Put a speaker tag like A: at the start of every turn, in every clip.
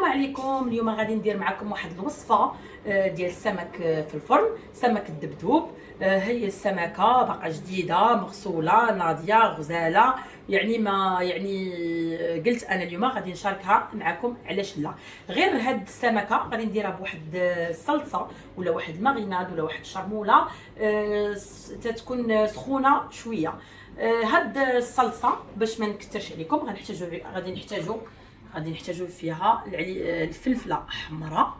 A: عليكم. اليوم غادي ندير معكم واحد الوصفه ديال السمك في الفرن، سمك الدبدوب. هي السمكه باقا جديده مغسوله ناضيه غزاله، يعني ما يعني قلت انا اليوم غادي نشاركها معكم. علاش لا؟ غير هاد السمكه غادي نديرها بواحد الصلصه ولا واحد الماريناد ولا واحد الشرموله تتكون سخونه شويه. هاد الصلصه باش ما نكثرش عليكم غادي نحتاجو فيها الفلفله حمراء،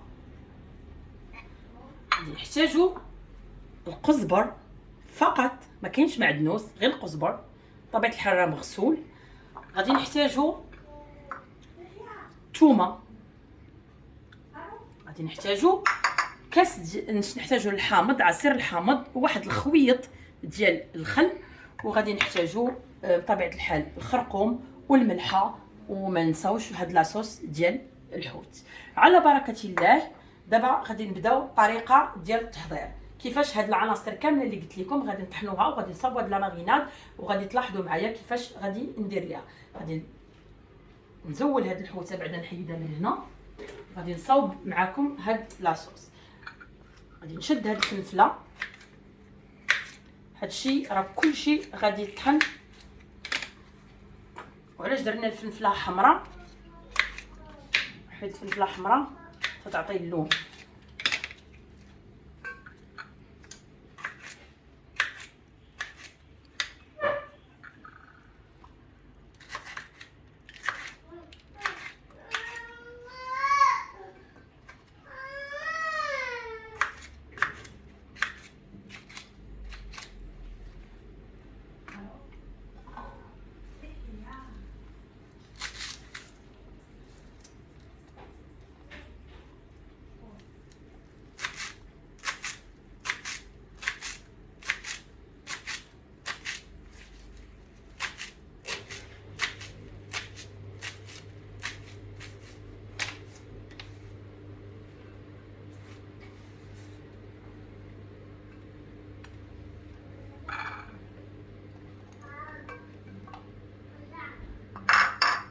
A: غادي نحتاجو القزبر فقط، ما كاينش معدنوس، غير القزبر طبيعه الحال راه مغسول. غادي نحتاجو الثومه، غادي نحتاجو نحتاجو الحامض، عصير الحامض، وواحد الخويط ديال الخل، وغادي نحتاجو بطبيعه الحال الخرقوم والملحه، وما نساوش هاد لاصوص ديال الحوت. على بركه الله. دابا غادي نبداو الطريقه ديال التحضير، كيفاش هاد العناصر كامله اللي قلت لكم غادي نطحنوها وغادي نصاوبوا هاد لاماريناد، وغادي تلاحظوا معايا كيفاش غادي ندير ليها. غادي نزول هاد الحوته بعدا نحيدها من هنا، غادي نصاوب معاكم هاد لاصوص. غادي نشد هاد الفلفله، هادشي راه كلشي غادي يطحن. وعلاش درنا الفلفله حمراء؟ حيت الفلفله حمراء تعطي اللون.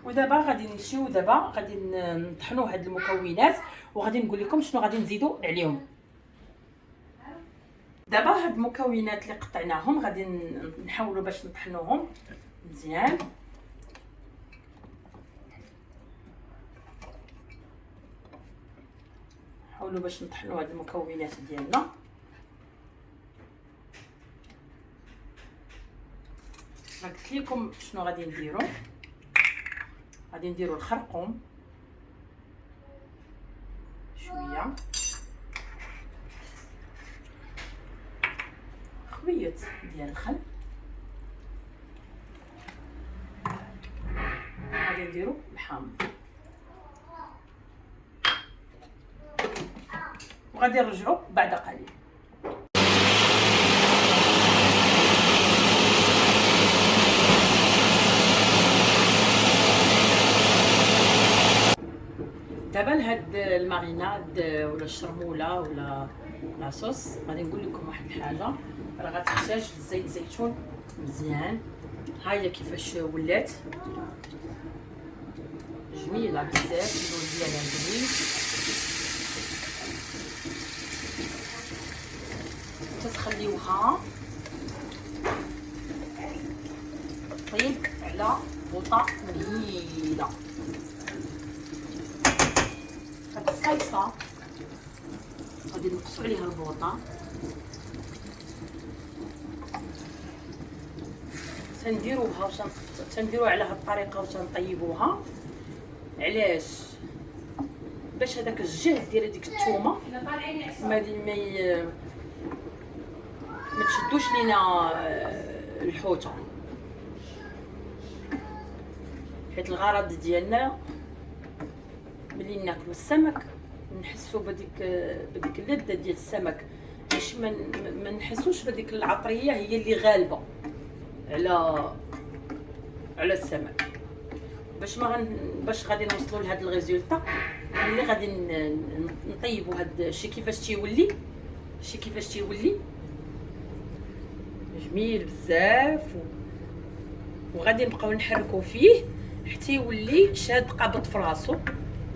A: ودابا غادي نمشيو، دابا غادي نطحنوا هاد المكونات، وغادي نقول لكم شنو غادي نزيدوا عليهم. دابا هاد المكونات اللي قطعناهم غادي نحاولوا باش نطحنوهم مزيان. نحاولوا باش نطحنوا هاد المكونات ديالنا. قلت لكم شنو غادي نديروا. غادي نديروا الخرقوم شويه، خويط ديال الخل، غادي نديروا الحامض، وغادي نرجعوا بعد قليل. دابا لهاد الماريناد ولا الشرموله ولا لاصوص غادي نقول لكم واحد الحاجه، راه غتحتاج زيت زيتون مزيان. ها هي كيفاش ولات جميله بزاف، اللون ديالها زوين. تتخليوها طيب على بوطه مهيله. هاد الصيصه غادي نقصوا عليها البوطه، تنديروها تنديروها على هاد الطريقه وتنطيبوها. علاش؟ باش هذاك الجهد ديال هذيك الثومه ما تشدوش لينا الحوته، حيت الغرض ديالنا ملي ناكلو السمك نحسو بديك اللذه ديال السمك، باش ما نحسوش بديك العطريه هي اللي غالبه على السمك. باش غادي نوصلوا لهاد الريزولطا ملي غادي نطيبوا هاد الشيء كيفاش تيولي. جميل بزاف، وغادي نبقاو نحركوا فيه حتى يولي شاد قابض في راسو.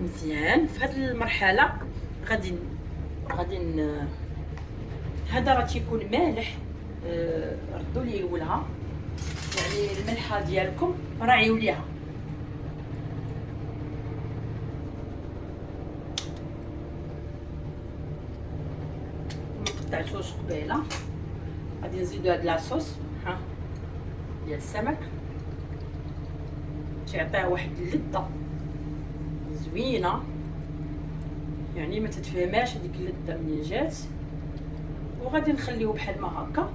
A: مزيان. في هذه المرحله غادي هذا راه تيكون مالح، ردوا لي الاولها، يعني الملحه ديالكم راعيوا ليها. ما قطعتوش قبيله. غادي نزيدو هاد لاصوص ها ديال السمك، تيعطيه واحد اللذه زوينه، يعني ما تتفهماش هذيك اللذه منين جات. وغادي نخليوه بحال ما هكا.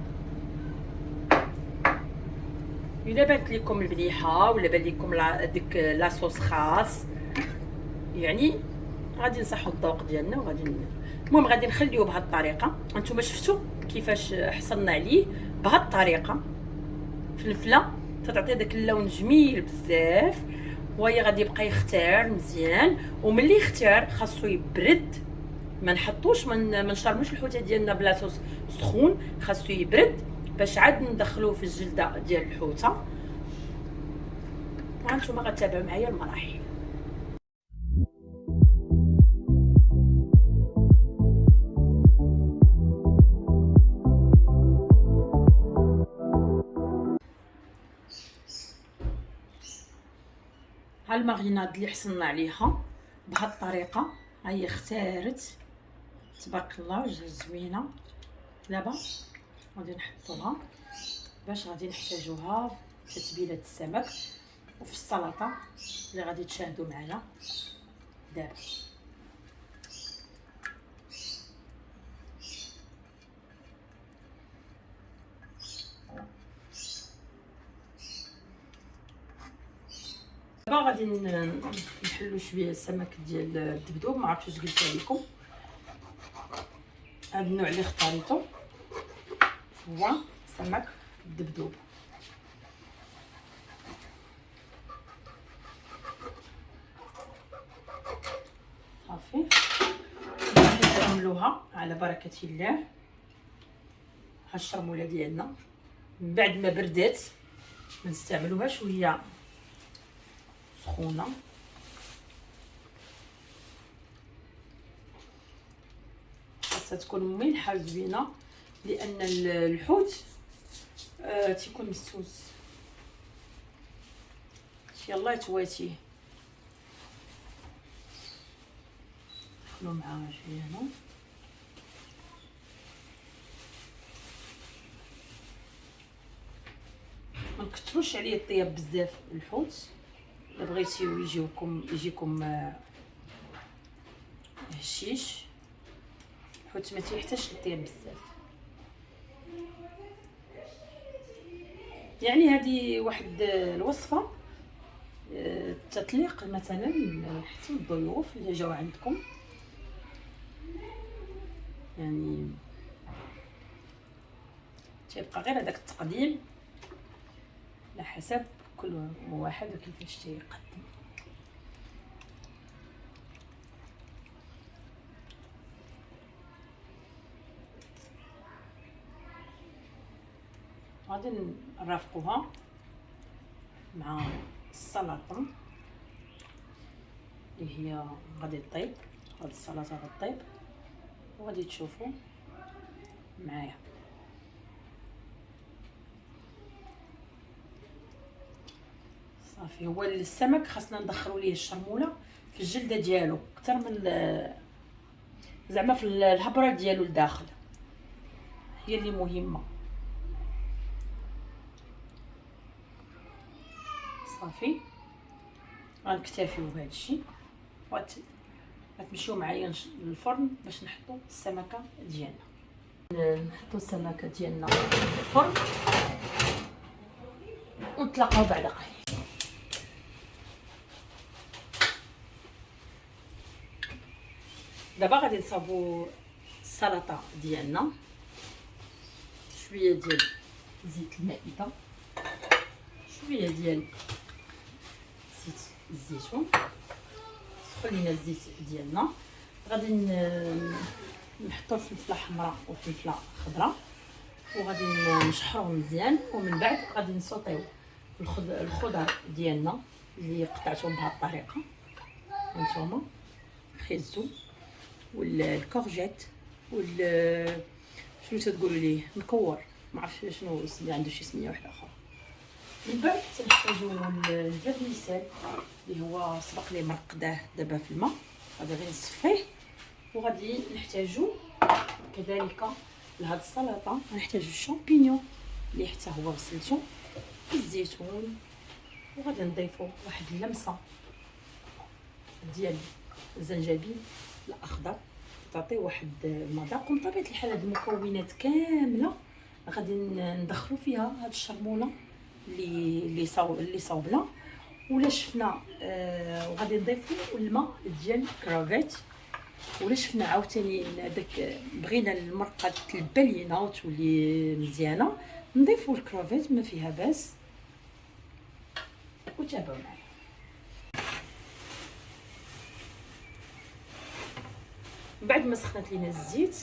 A: الا بانت لكم المليحه ولا بان لكم ديك لاصوص خاص، يعني غادي نصحوا الذوق ديالنا وغادي المهم غادي نخليوه بهذه الطريقه. انتم شفتوا كيفاش حصلنا عليه بهذه الطريقه. فلفله تعطي داك اللون جميل بزاف، وهي غادي يبقى يختار مزيان. وملي يختار خاصو يبرد، ما نحطوش ما نشرموش الحوته ديالنا بلا صوص سخون، خاصو يبرد باش عاد ندخلوه في الجلده ديال الحوته. وانتم غتابعوا معايا المراحل. ها الماريناد اللي حصلنا عليها بهذه الطريقه، ها هي اختارت تبارك الله وجهها زوينه. دابا غادي نحطوها باش غادي نحتاجوها في تتبيله السمك وفي السلطه اللي غادي تشاهدوا معنا دابا. دابا غادي نحلو شويه السمك ديال الدبدوب. ما عرفتش قلت لكم هذا النوع اللي اختاريته هو سمك الدبدوب. صافي نعملوها على بركه الله. ها الشرموله ديالنا من بعد ما بردات ما نستعملوهاش وهي سخونه. خاصها تكون ملحه زوينه لان الحوت تيكون مسوس. يلا تواتيه دخلوا معاها شويه هنا. ما نكثروش عليه الطياب بزاف الحوت. الا بغيتيو يجيكم هشيش. الحوت ما تيحتاجش للطياب بزاف. يعني هذه واحد الوصفه تتليق مثلا حتى الضيوف اللي جاو عندكم، يعني تيبقى غير هذاك التقديم على حسب كل واحد وكيفاش تيقدم. غادي نرافقوها مع السلطه اللي هي غادي طيب. هاد السلطه غادي طيب وغادي تشوفوا معايا. صافي هو السمك خاصنا ندخلوا ليه الشرموله في الجلده ديالو اكثر من زعما في الهبره ديالو لداخل، هي اللي مهمه. صافي غنكتفيو بهذا الشيء غتمشيو معايا للفرن باش نحطوا السمكه ديالنا. نحطوا السمكه ديالنا في الفرن ونتلاقاو بعد قليل. دابا غادي نصاوبوا السلطه ديالنا. شويه ديال زيت المائده، شويه ديال زيت الزيتون. سخن لينا الزيت ديالنا. غادي نحطوا الفلفله حمراء والفلفله خضراء وغادي نشحروا مزيان. ومن بعد غادي نسوطيو الخضر ديالنا اللي قطعتهم بهذه الطريقه هانتوما. خيزو والكورجيت شنو تتقولوا ليه، مكور، ما عرفتش شنو اسمه، عنده شي سميه واحده اخرى. من بعد تنحتاجو الفيرميسيل اللي هو سبق لي مرقداه دابا في الماء، غادي غير نصفيه. وغادي نحتاجو كذلك لهاد السلطه غنحتاجو الشامبينيون اللي حتى هو غسلته، الزيتون، وغادي نضيفو واحد اللمسه ديال الزنجبيل الاخضر تعطيه واحد المذاق. ومن طبيعه الحال هاد المكونات كامله غادي ندخلو فيها هاد الشرموله اللي صاوبنا ولا شفنا. وغادي نضيفو الماء ديال الكرافيت. ولا شفنا عاوتاني داك بغينا المرقه تلبى لينا وتولي مزيانه، نضيفو الكرافيت ما فيها باس. وتابعوا معايا. بعد ما سخنت لينا الزيت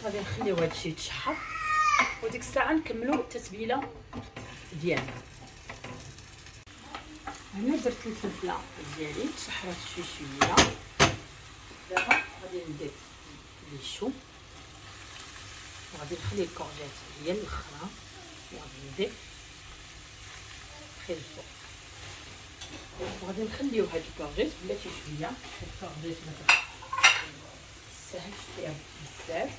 A: غادي نخليو هادشي يتشحر، وديك الساعه نكملوا التتبيله ديالنا. هنا درت الفلفله ديالي تشحرات شويه. دابا غادي ندير ليشو، وغادي نخلي الكورجيت هي الاخرى، وغادي نضيف خير الفوق. وغادي نخليو هاد الكورجيت بلاتي شويه. الكورجيت ما ساهلش فيها بزاف،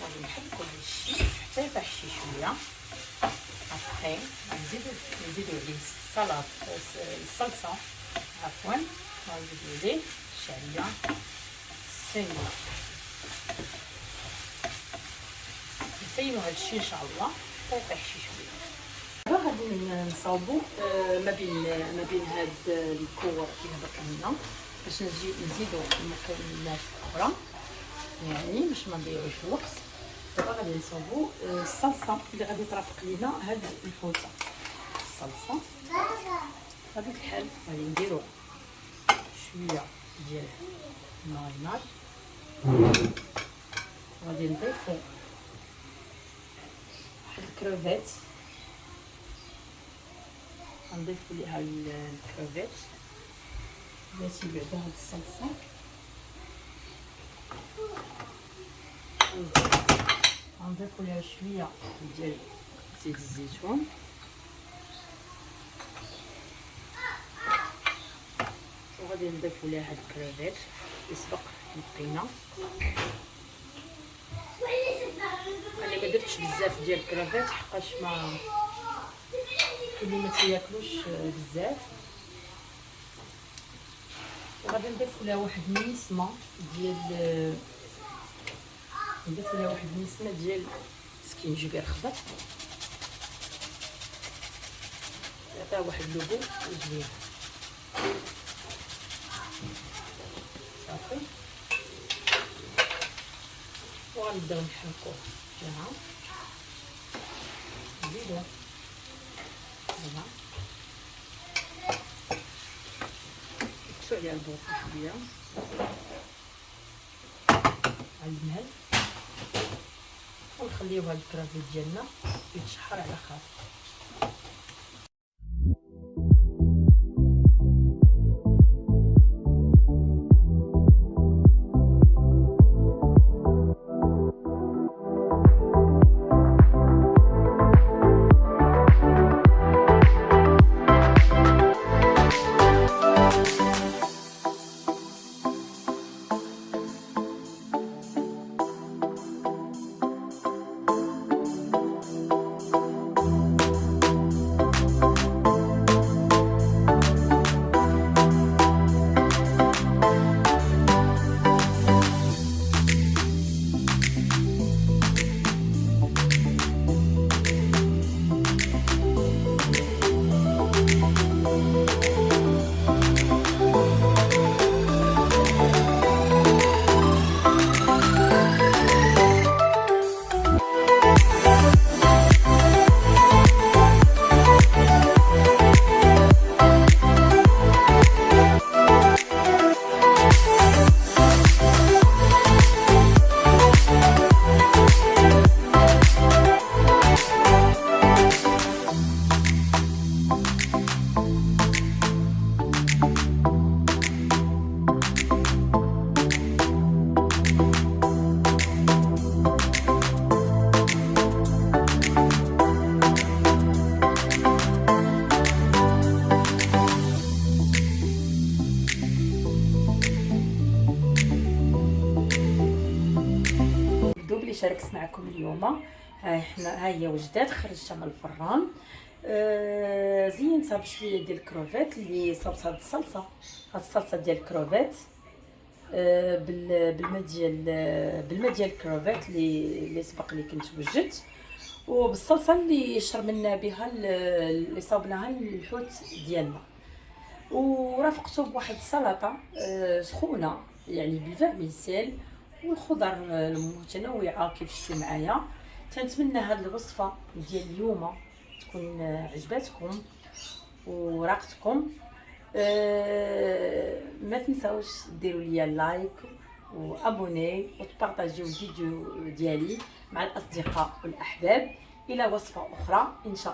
A: غادي نحركو هادشي حتى يطيح شي شويه. ابخي نزيدو عليه الصلصه عفوا، غنزيدو عليه الشعريه، السيمون. نسيمو هادشي ان شاء الله حتى يطيح شي شويه. دابا غادي نصاوبو ما بين هاد الكور اللي هبط لنا باش نزيدو المكونات الاخرى، يعني باش ما نضيعوش الوقت. دابا غادي نصاوبو الصلصه اللي غادي ترافق لينا هاد الحوته. الصلصه بطبيعه الحال غادي نديرو شويه ديال الماريناد، غادي نضيفو واحد الكروفيت، غنضيفو ليها الكروفيت بلاتي بعدا هاد الصلصه. غنضيفو ليها شويه ديال زيت الزيتون، وغادي نضيفو ليها هاد الكرافيت اللي سبق نقينا. انا ما درتش بزاف ديال الكرافيت حقاش ما اللي ما تياكلوش بزاف. وغادي نضيفو ليها واحد النسمه ديال سكينجبير خضر، يعطيها واحد اللون زوين. صافي، وغنبداو نحركوه جماعه. نزيدو هنا نقصو عليها البوطه شويه على المهل، ونخليو هاد الكرافيت ديالنا يتشحر على خاطر. شاركت معكم اليوم. ها هي وجدات خرجتها من الفران. زينتها بشويه ديال الكروفيت اللي صبت هاد الصلصه. هاد الصلصه ديال الكروفيت بالماء ديال الكروفيت اللي سبق لي كنت وجدت، وبالصلصه اللي شرملنا بها اللي صابناها الحوت ديالنا، ورافقته بواحد السلطه سخونه يعني بالفيرميسيل والخضر المتنوعه كيف شفتوا معايا. تنتمنى هذه الوصفه ديال اليوم تكون عجباتكم وراقتكم. ما تنساوش ديروا لي لايك وابوني وتبارطاجيو الفيديو ديالي مع الاصدقاء والاحباب. الى وصفه اخرى ان شاء